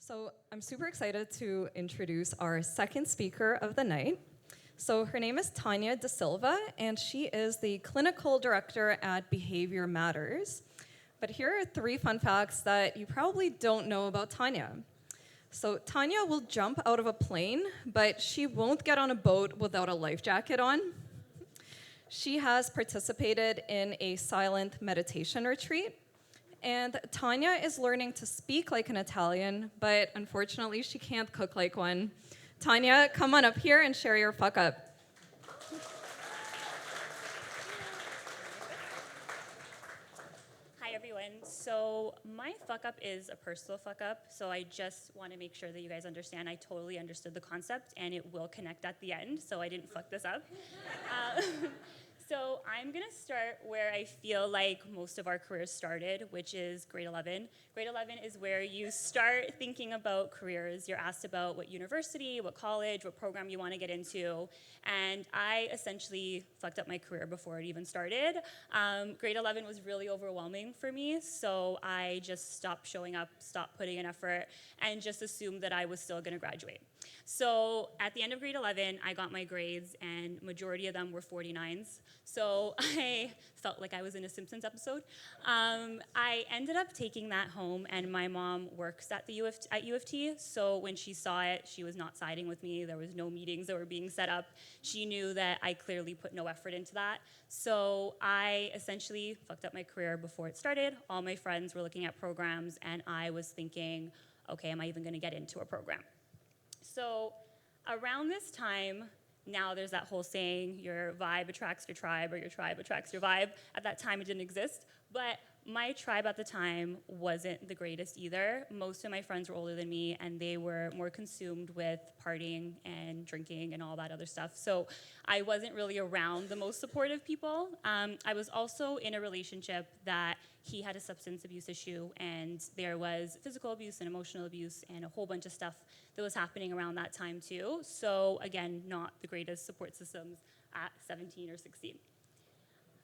So I'm super excited to introduce our second speaker of the night. So her name is Tania DaSilva, and she is the clinical director at Behaviour Matters. But here are 3 fun facts that you probably don't know about Tania. So Tania will jump out of a plane, but she won't get on a boat without a life jacket on. She has participated in a silent meditation retreat. And Tania is learning to speak like an Italian, but unfortunately she can't cook like one. Tania, come on up here and share your fuck up. Hi everyone. So my fuck up is a personal fuck up, so I just want to make sure that you guys understand I totally understood the concept and it will connect at the end, so I didn't fuck this up. So I'm going to start where I feel like most of our careers started, which is grade 11. Grade 11 is where you start thinking about careers. You're asked about what university, what college, what program you want to get into. And I essentially fucked up my career before it even started. Grade 11 was really overwhelming for me, so I just stopped showing up, stopped putting in effort, and just assumed that I was still going to graduate. So at the end of grade 11, I got my grades, and majority of them were 49s. So I felt like I was in a Simpsons episode. I ended up taking that home, and my mom works at the UofT, so when she saw it, she was not siding with me. There was no meetings that were being set up. She knew that I clearly put no effort into that. So I essentially fucked up my career before it started. All my friends were looking at programs, and I was thinking, okay, am I even going to get into a program? So around this time, now there's that whole saying, your vibe attracts your tribe, or your tribe attracts your vibe. At that time, it didn't exist, but my tribe at the time wasn't the greatest either. Most of my friends were older than me, and they were more consumed with partying and drinking and all that other stuff. So I wasn't really around the most supportive people. I was also in a relationship that he had a substance abuse issue, and there was physical abuse and emotional abuse and a whole bunch of stuff that was happening around that time too. So again, not the greatest support systems at 17 or 16.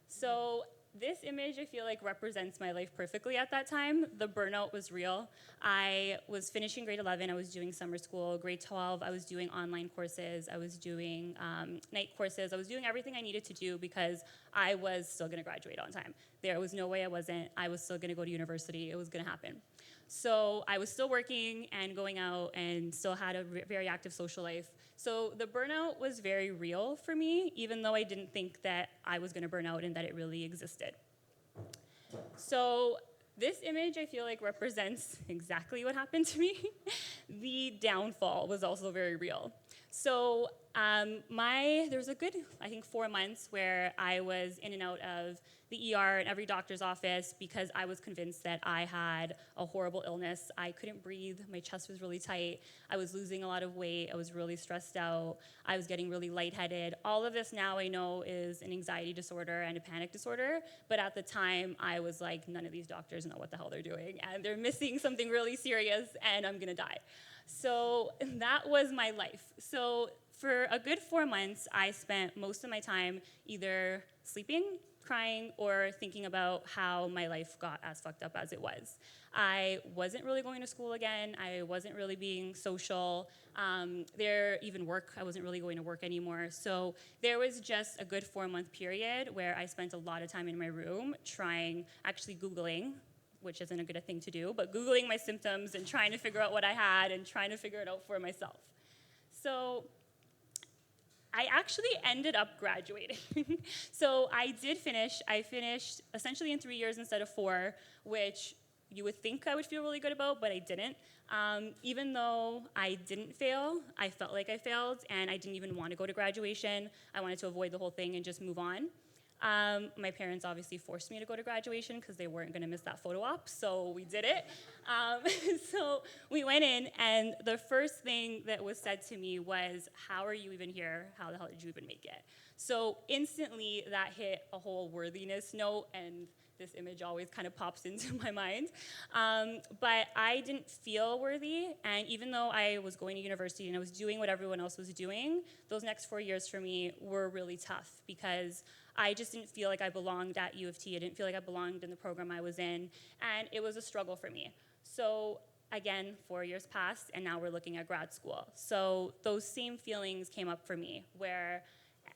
So this image, I feel like, represents my life perfectly at that time. The burnout was real. I was finishing grade 11. I was doing summer school. Grade 12, I was doing online courses. I was doing night courses. I was doing everything I needed to do because I was still going to graduate on time. There was no way I wasn't. I was still going to go to university. It was going to happen. So I was still working and going out and still had a very active social life. So the burnout was very real for me, even though I didn't think that I was going to burn out and that it really existed. So this image, I feel like, represents exactly what happened to me. The downfall was also very real. So there was a good, I think, 4 months where I was in and out of the ER and every doctor's office because I was convinced that I had a horrible illness. I couldn't breathe. My chest was really tight. I was losing a lot of weight. I was really stressed out. I was getting really lightheaded. All of this now I know is an anxiety disorder and a panic disorder, but at the time I was like, none of these doctors know what the hell they're doing, and they're missing something really serious, and I'm gonna die. So that was my life. So for a good 4 months, I spent most of my time either sleeping, crying, or thinking about how my life got as fucked up as it was. I wasn't really going to school again. I wasn't really being social. Even work, I wasn't really going to work anymore. So there was just a good 4-month period where I spent a lot of time in my room actually Googling, which isn't a good thing to do, but Googling my symptoms and trying to figure out what I had and trying to figure it out for myself. So I actually ended up graduating. So I did finish. I finished essentially in 3 years instead of 4, which you would think I would feel really good about, but I didn't. Even though I didn't fail, I felt like I failed, and I didn't even want to go to graduation. I wanted to avoid the whole thing and just move on. My parents obviously forced me to go to graduation because they weren't going to miss that photo op, so we did it. So we went in, and the first thing that was said to me was, how are you even here? How the hell did you even make it? So instantly that hit a whole worthiness note, and this image always kind of pops into my mind. But I didn't feel worthy, and even though I was going to university and I was doing what everyone else was doing, those next 4 years for me were really tough because I just didn't feel like I belonged at UofT. I didn't feel like I belonged in the program I was in, and it was a struggle for me. So again, 4 years passed, and now we're looking at grad school. So those same feelings came up for me, where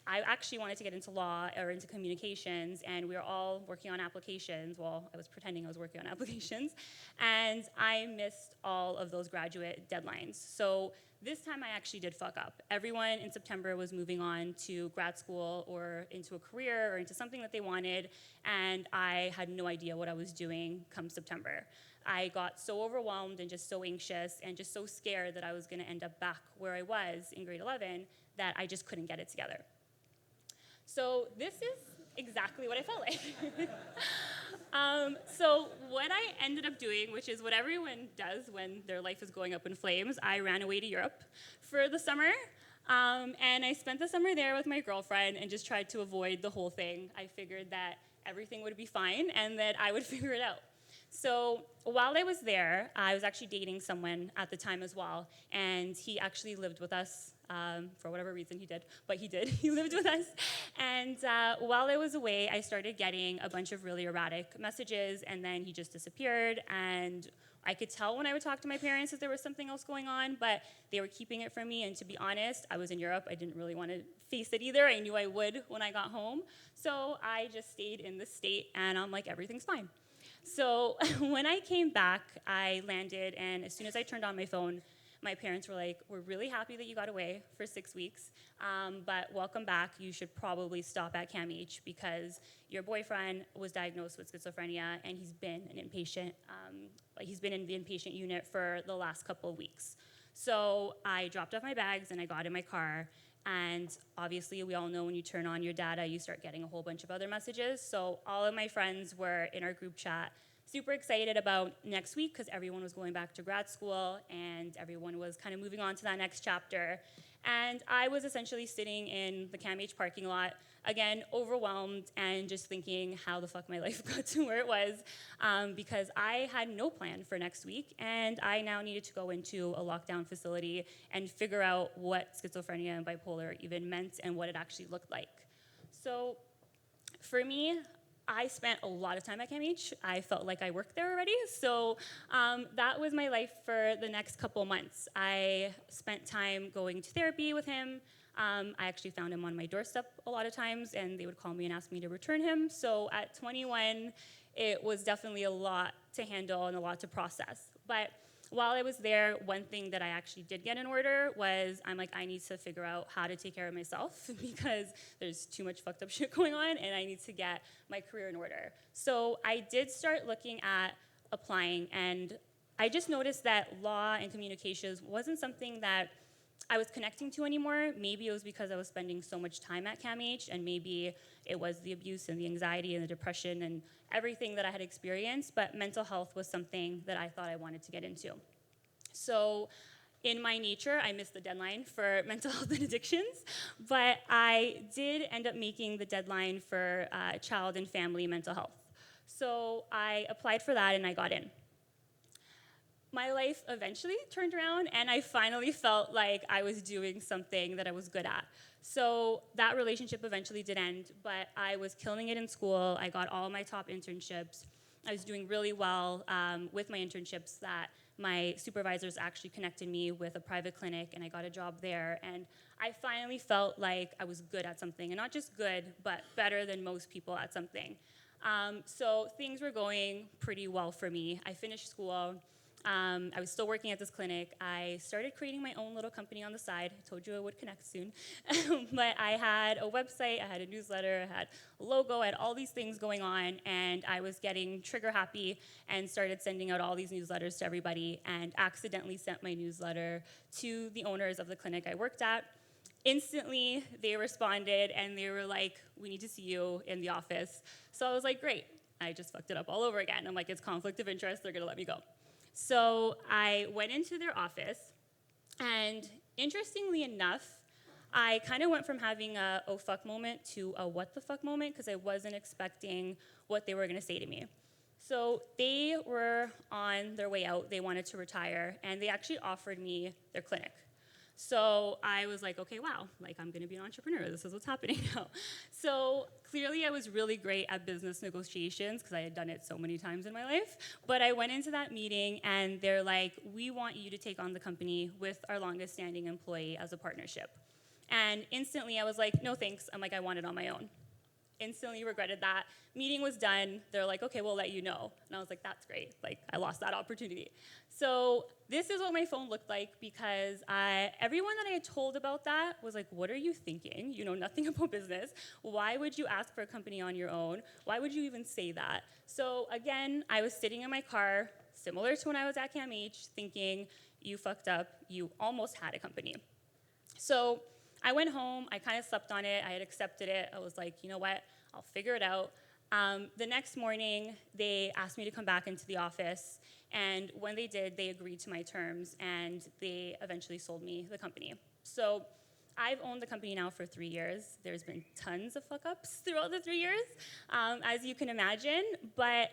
I actually wanted to get into law or into communications, and we were all working on applications. Well, I was pretending I was working on applications, and I missed all of those graduate deadlines. So this time I actually did fuck up. Everyone in September was moving on to grad school or into a career or into something that they wanted, and I had no idea what I was doing come September. I got so overwhelmed and just so anxious and just so scared that I was gonna end up back where I was in grade 11 that I just couldn't get it together. So this is exactly what I felt like. So what I ended up doing, which is what everyone does when their life is going up in flames, I ran away to Europe for the summer. And I spent the summer there with my girlfriend and just tried to avoid the whole thing. I figured that everything would be fine and that I would figure it out. So while I was there, I was actually dating someone at the time as well, and he actually lived with us. For whatever reason he did, but he did. He lived with us. And while I was away, I started getting a bunch of really erratic messages, and then he just disappeared. And I could tell when I would talk to my parents that there was something else going on, but they were keeping it from me. And to be honest, I was in Europe. I didn't really want to face it either. I knew I would when I got home. So I just stayed in the state, and I'm like, everything's fine. So when I came back, I landed, and as soon as I turned on my phone, my parents were like, we're really happy that you got away for 6 weeks, but welcome back. You should probably stop at CAMH because your boyfriend was diagnosed with schizophrenia, and he's been an inpatient. He's been in the inpatient unit for the last couple of weeks. So I dropped off my bags, and I got in my car. And obviously, we all know when you turn on your data, you start getting a whole bunch of other messages. So all of my friends were in our group chat, super excited about next week because everyone was going back to grad school and everyone was kind of moving on to that next chapter. And I was essentially sitting in the CAMH parking lot, again, overwhelmed and just thinking how the fuck my life got to where it was, because I had no plan for next week, and I now needed to go into a lockdown facility and figure out what schizophrenia and bipolar even meant and what it actually looked like. So for me, I spent a lot of time at CAMH. I felt like I worked there already. So that was my life for the next couple months. I spent time going to therapy with him. I actually found him on my doorstep a lot of times, and they would call me and ask me to return him. So at 21, it was definitely a lot to handle and a lot to process. But while I was there, one thing that I actually did get in order was I'm like, I need to figure out how to take care of myself because there's too much fucked up shit going on, and I need to get my career in order. So I did start looking at applying, and I just noticed that law and communications wasn't something that I was connecting to anymore. Maybe it was because I was spending so much time at CAMH, and maybe it was the abuse and the anxiety and the depression and everything that I had experienced, but mental health was something that I thought I wanted to get into. So in my nature, I missed the deadline for mental health and addictions, but I did end up making the deadline for child and family mental health. So I applied for that and I got in. My life eventually turned around, and I finally felt like I was doing something that I was good at. So that relationship eventually did end, but I was killing it in school. I got all my top internships. I was doing really well with my internships that my supervisors actually connected me with a private clinic, and I got a job there. And I finally felt like I was good at something, and not just good, but better than most people at something. So things were going pretty well for me. I finished school. I was still working at this clinic. I started creating my own little company on the side. I told you I would connect soon. But I had a website, I had a newsletter, I had a logo, I had all these things going on, and I was getting trigger happy and started sending out all these newsletters to everybody, and accidentally sent my newsletter to the owners of the clinic I worked at. Instantly, they responded, and they were like, we need to see you in the office. So I was like, great. I just fucked it up all over again. I'm like, it's conflict of interest. They're going to let me go. So I went into their office, and interestingly enough, I kind of went from having a oh fuck moment to a what the fuck moment because I wasn't expecting what they were going to say to me. So they were on their way out. They wanted to retire, and they actually offered me their clinic. So I was like, okay, wow, like I'm gonna be an entrepreneur. This is what's happening now. So clearly I was really great at business negotiations because I had done it so many times in my life. But I went into that meeting and they're like, we want you to take on the company with our longest standing employee as a partnership. And instantly I was like, no thanks. I'm like, I want it on my own. Instantly regretted that. Meeting was done. They're like, okay, we'll let you know. And I was like, that's great. Like, I lost that opportunity. So this is what my phone looked like because everyone that I had told about that was like, what are you thinking? You know nothing about business. Why would you ask for a company on your own? Why would you even say that? So again, I was sitting in my car, similar to when I was at CAMH, thinking, you fucked up. You almost had a company. So I went home, I kind of slept on it, I had accepted it. I was like, you know what, I'll figure it out. The next morning, they asked me to come back into the office, and when they did, they agreed to my terms, and they eventually sold me the company. So I've owned the company now for 3 years. There's been tons of fuck-ups throughout the 3 years, as you can imagine, but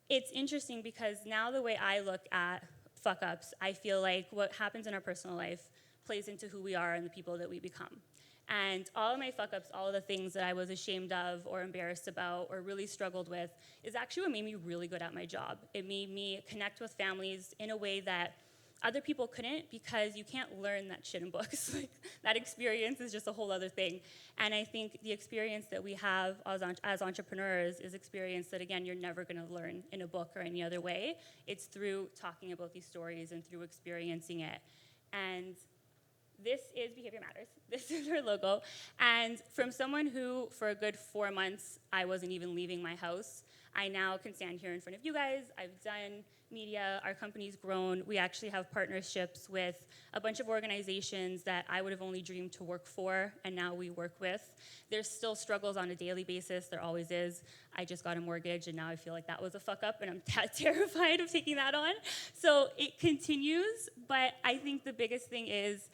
it's interesting because now the way I look at fuck-ups, I feel like what happens in our personal life plays into who we are and the people that we become. And all of my fuck-ups, all of the things that I was ashamed of or embarrassed about or really struggled with is actually what made me really good at my job. It made me connect with families in a way that other people couldn't because you can't learn that shit in books. Like, that experience is just a whole other thing. And I think the experience that we have as entrepreneurs is experience that, again, you're never gonna learn in a book or any other way. It's through talking about these stories and through experiencing it. And this is Behaviour Matters. This is our logo. And from someone who, for a good 4 months, I wasn't even leaving my house, I now can stand here in front of you guys. I've done media. Our company's grown. We actually have partnerships with a bunch of organizations that I would have only dreamed to work for, and now we work with. There's still struggles on a daily basis. There always is. I just got a mortgage, and now I feel like that was a fuck up, and I'm terrified of taking that on. So it continues, but I think the biggest thing is,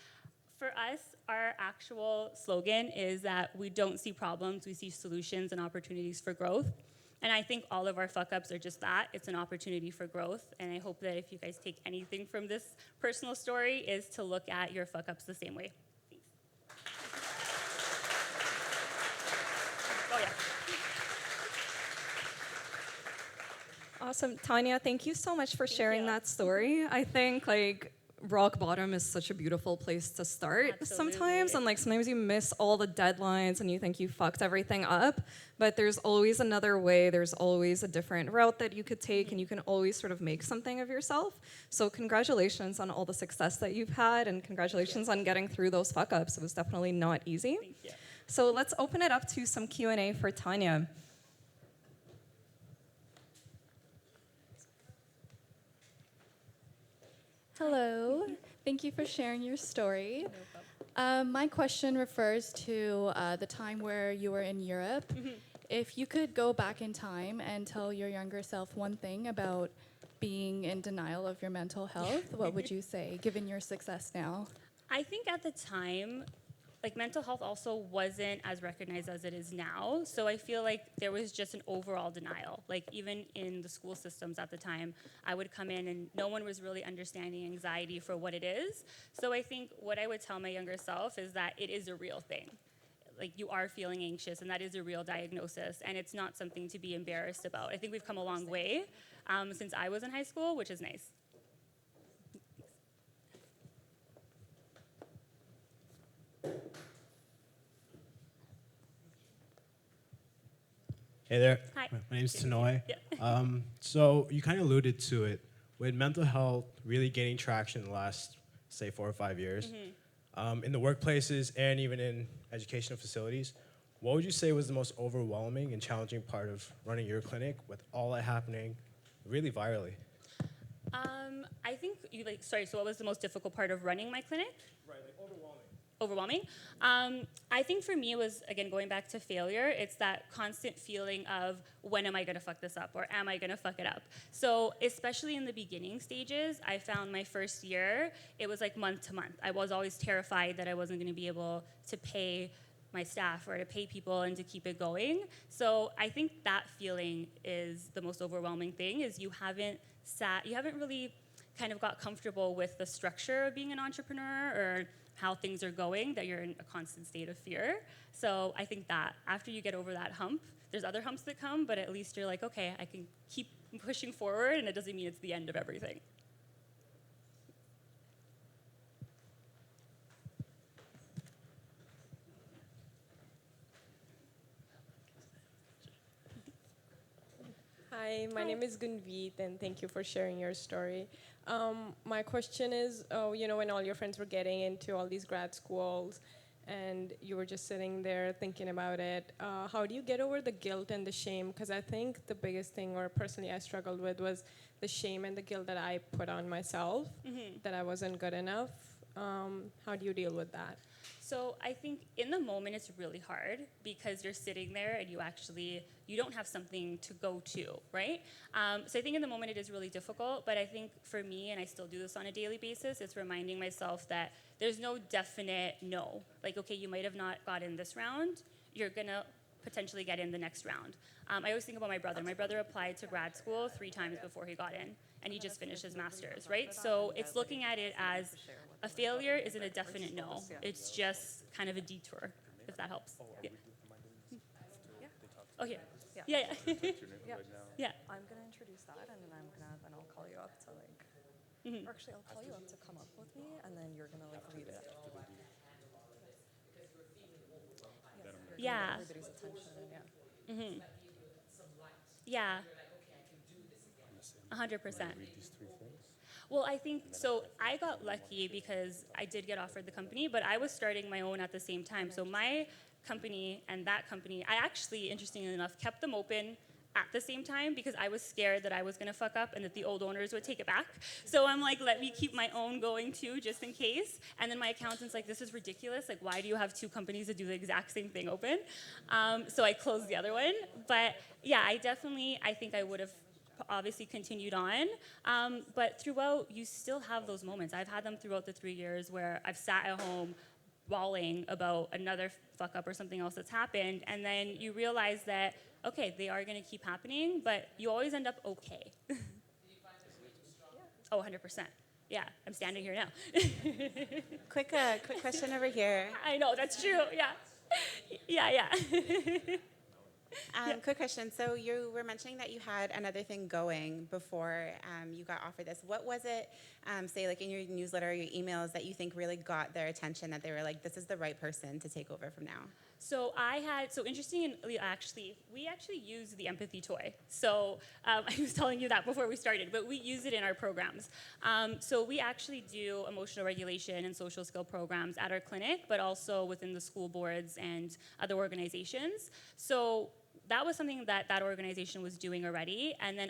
for us, our actual slogan is that we don't see problems, we see solutions and opportunities for growth. And I think all of our fuck-ups are just that. It's an opportunity for growth. And I hope that if you guys take anything from this personal story is to look at your fuck-ups the same way. Thanks. Oh, yeah. Awesome. Tania, thank you so much for sharing you. that story. I think like rock bottom is such a beautiful place to start sometimes, and like sometimes you miss all the deadlines and you think you fucked everything up, but there's always another way, there's always a different route that you could take, and you can always sort of make something of yourself. So congratulations on all the success that you've had, and congratulations on getting through those fuck ups. It was definitely not easy. Thank you. So let's open it up to some Q&A for Tania. Hello. Thank you for sharing your story. My question refers to the time where you were in Europe. If you could go back in time and tell your younger self one thing about being in denial of your mental health, what would you say, given your success now? I think at the time, like, mental health also wasn't as recognized as it is now. So I feel like there was just an overall denial. Like, even in the school systems at the time, I would come in and no one was really understanding anxiety for what it is. So I think what I would tell my younger self is that it is a real thing. Like, you are feeling anxious, and that is a real diagnosis, and it's not something to be embarrassed about. I think we've come a long way since I was in high school, which is nice. Hey there. Hi. My name's Tanoy. Yeah. So you kind of alluded to it. With mental health really gaining traction in the last, say, 4 or 5 years, in the workplaces and even in educational facilities, what would you say was the most overwhelming and challenging part of running your clinic with all that happening really virally? I think so what was the most difficult part of running my clinic? Right, like overwhelming. Overwhelming. I think for me it was, again, going back to failure. It's that constant feeling of, when am I going to fuck this up, or am I going to fuck it up? So especially in the beginning stages, I found my first year, it was like month to month. I was always terrified that I wasn't going to be able to pay my staff or to pay people and to keep it going. So I think that feeling is the most overwhelming thing, is you haven't really kind of got comfortable with the structure of being an entrepreneur or how things are going, that you're in a constant state of fear. So I think that after you get over that hump, there's other humps that come, but at least you're like, okay, I can keep pushing forward, and it doesn't mean it's the end of everything. Hi, my name is Gunveet, and thank you for sharing your story. My question is, when all your friends were getting into all these grad schools, and you were just sitting there thinking about it, how do you get over the guilt and the shame? Because I think the biggest thing, or personally I struggled with, was the shame and the guilt that I put on myself, that I wasn't good enough. How do you deal with that? So I think in the moment it's really hard because you're sitting there and you don't have something to go to, right? So I think in the moment it is really difficult, but I think for me, and I still do this on a daily basis, it's reminding myself that there's no definite no. Like, okay, you might have not got in this round, you're gonna potentially get in the next round. I always think about my brother. My brother applied to grad school 3 times before he got in, and he just finished his master's, right? So it's looking at it as a failure isn't a definite no. It's just kind of a detour, if that helps. Yeah. Oh, yeah. Yeah. Yeah. I'm gonna introduce that, and then I'll call you up to or actually I'll call you up to come up with me, and then you're gonna lead it. Yeah. Everybody's attention. Yeah. 100%. Well, I think, so I got lucky because I did get offered the company, but I was starting my own at the same time. So my company and that company, I actually, interestingly enough, kept them open at the same time because I was scared that I was gonna fuck up and that the old owners would take it back. So I'm like, let me keep my own going too, just in case. And then my accountant's like, this is ridiculous. Like, why do you have 2 companies that do the exact same thing open? So I closed the other one. But yeah, I think I would have obviously continued on. But throughout, you still have those moments. I've had them throughout the 3 years where I've sat at home bawling about another fuck up or something else that's happened. And then you realize that, okay, they are going to keep happening, but you always end up okay. Oh, 100%. Yeah, I'm standing here now. Quick question over here. I know, that's true. Yeah. Yeah. Quick question. So you were mentioning that you had another thing going before you got offered this. What was it, say like in your newsletter or your emails, that you think really got their attention, that they were like, this is the right person to take over from now? So interestingly, we actually use the empathy toy. So I was telling you that before we started, but we use it in our programs. So we actually do emotional regulation and social skill programs at our clinic, but also within the school boards and other organizations. So that was something that organization was doing already. And then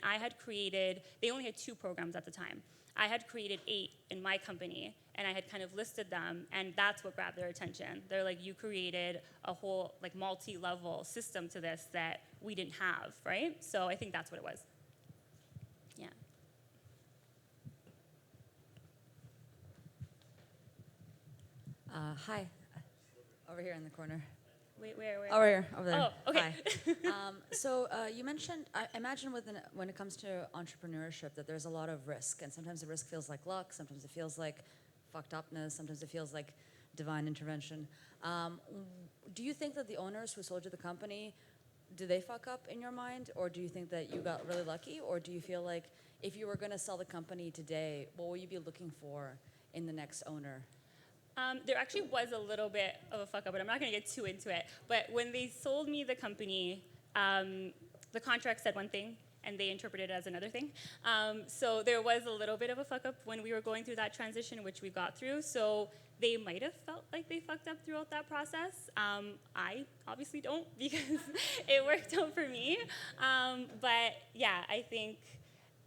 they only had 2 programs at the time. I had created 8 in my company, and I had kind of listed them, and that's what grabbed their attention. They're like, you created a whole like multi-level system to this that we didn't have, right? So I think that's what it was. Yeah. Hi, over here in the corner. Wait, where? Over here, over there. Oh, okay. Hi. So you mentioned, I imagine when it comes to entrepreneurship, that there's a lot of risk, and sometimes the risk feels like luck, sometimes it feels like fucked upness, sometimes it feels like divine intervention. Do you think that the owners who sold you the company, do they fuck up in your mind, or do you think that you got really lucky, or do you feel like if you were going to sell the company today, what will you be looking for in the next owner? There actually was a little bit of a fuck up, but I'm not going to get too into it. But when they sold me the company, the contract said one thing, and they interpreted it as another thing. So there was a little bit of a fuck up when we were going through that transition, which we got through. So they might have felt like they fucked up throughout that process. I obviously don't, because it worked out for me. But yeah, I think,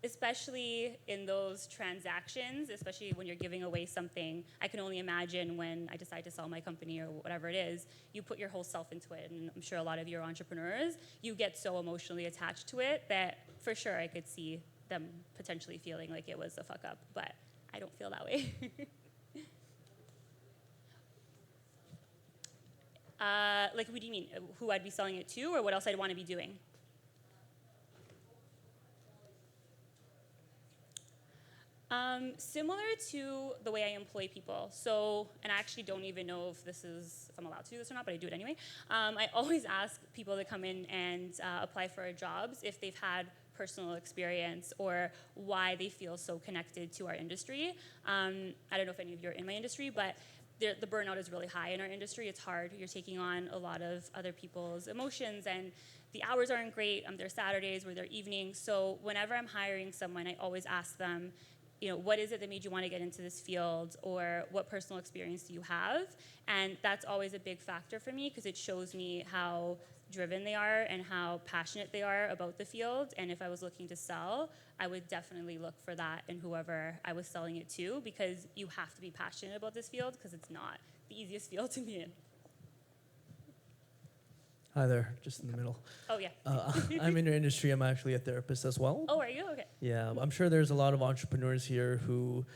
especially in those transactions, especially when you're giving away something, I can only imagine when I decide to sell my company or whatever it is, you put your whole self into it, and I'm sure a lot of you are entrepreneurs, you get so emotionally attached to it that for sure I could see them potentially feeling like it was a fuck up, but I don't feel that way. Like, what do you mean? Who I'd be selling it to, or what else I'd want to be doing? Similar to the way I employ people. So, and I actually don't even know if I'm allowed to do this or not, but I do it anyway. I always ask people that come in and apply for our jobs if they've had personal experience or why they feel so connected to our industry. I don't know if any of you are in my industry, but the burnout is really high in our industry. It's hard. You're taking on a lot of other people's emotions, and the hours aren't great. They're Saturdays or they're evenings. So whenever I'm hiring someone, I always ask them, what is it that made you want to get into this field, or what personal experience do you have? And that's always a big factor for me because it shows me how driven they are and how passionate they are about the field. And if I was looking to sell, I would definitely look for that in whoever I was selling it to, because you have to be passionate about this field because it's not the easiest field to be in. Hi there, just in the middle. Oh, yeah. I'm in your industry. I'm actually a therapist as well. Oh, are you? Okay. Yeah, I'm sure there's a lot of entrepreneurs here who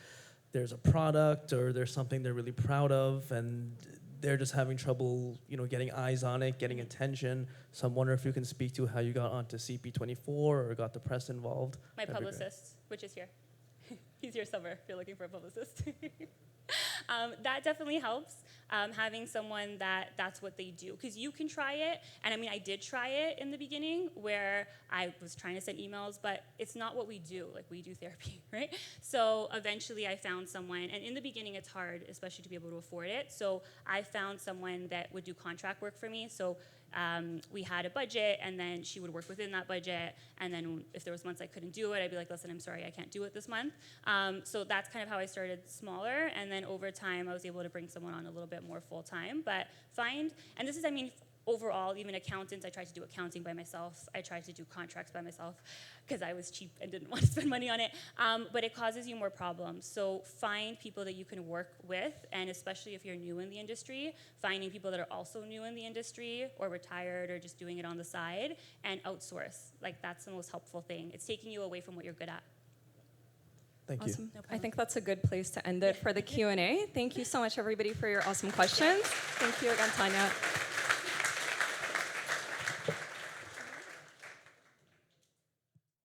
there's a product or there's something they're really proud of, and they're just having trouble, getting eyes on it, getting attention. So I'm wondering if you can speak to how you got onto CP24 or got the press involved. My That'd be great. publicist, which is here. He's here somewhere if you're looking for a publicist. That definitely helps, having someone that's what they do. Because you can try it, and I did try it in the beginning where I was trying to send emails, but it's not what we do. Like, we do therapy, right? So eventually I found someone, and in the beginning it's hard, especially to be able to afford it. So I found someone that would do contract work for me. So we had a budget, and then she would work within that budget, and then if there was months I couldn't do it, I'd be like, listen, I'm sorry, I can't do it this month. So that's kind of how I started smaller, and then over time I was able to bring someone on a little bit more full-time, but and this is, overall, even accountants, I tried to do accounting by myself. I tried to do contracts by myself because I was cheap and didn't want to spend money on it. But it causes you more problems. So find people that you can work with, and especially if you're new in the industry, finding people that are also new in the industry or retired or just doing it on the side, and outsource. Like, that's the most helpful thing. It's taking you away from what you're good at. Thank you. Awesome. I think that's a good place to end it for the Q&A. Thank you so much, everybody, for your awesome questions. Thank you again, Tania.